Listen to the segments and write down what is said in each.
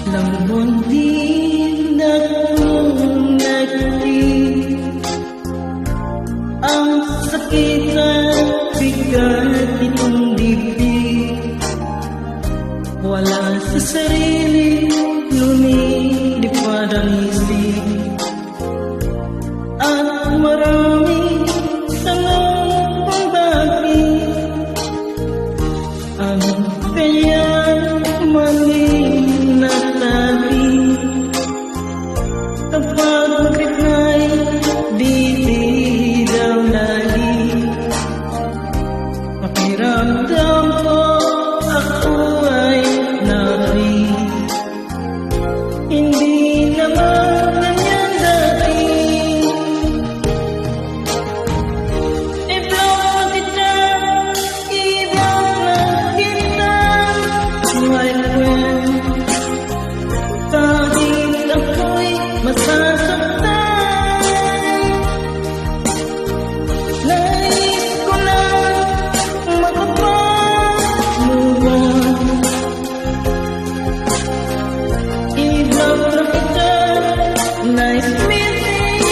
Lambon din akong nagtid, ang sakit at bigat itong dibdib. Wala sa sarili, lumilipad ang isip, at marami tanong kung bakit ang kanyang maling nasabi. Kapag mag-reply, di daw lagi. Pakiramdam ko ako ay nabi. Hindi naman ganyan dati. I-block kita, i-block na kita, my friend. Kahit ako'y masasaktan, nais ko lang makapag-move on. I-block na kita, nice meeting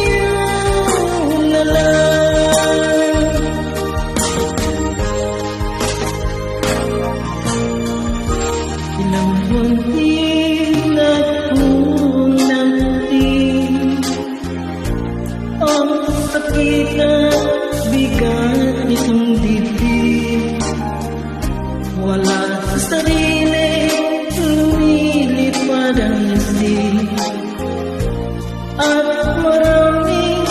you na lang. Ilang buwan din akong nagtid, ang sakit at bigat nitong dibdib. Wala sa sarili, lumilipad ang isip, at maraming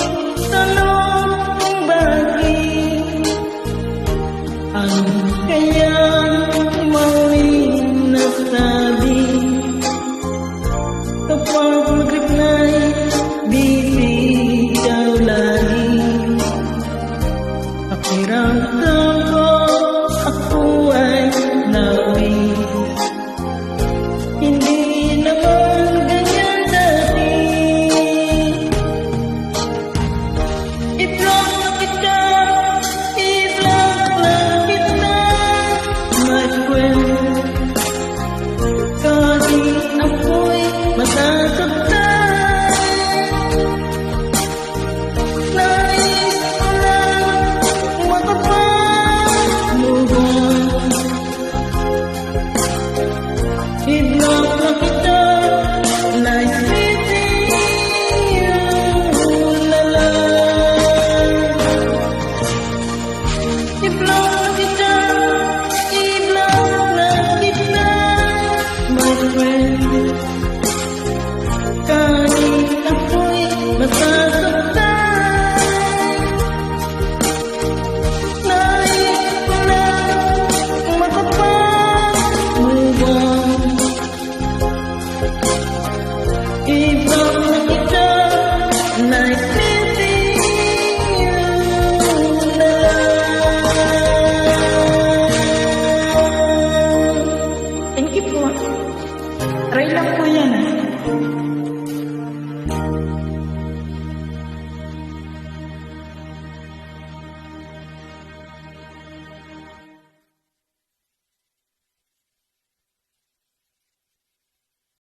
tanong kung bakit ang kanyang maling nasabi. Kapag mag-reply, bibitaw lagi. Pakiramdam ko ako ay nawi. Hindi naman ganyan dati. I-block na kita, i-block na kita, my friend. Kahit ako'y masasaktan, nais ko lang makapag-move on. I-block na kita, nice meeting you na lang. I-block na kita, i-block na kita, my friend.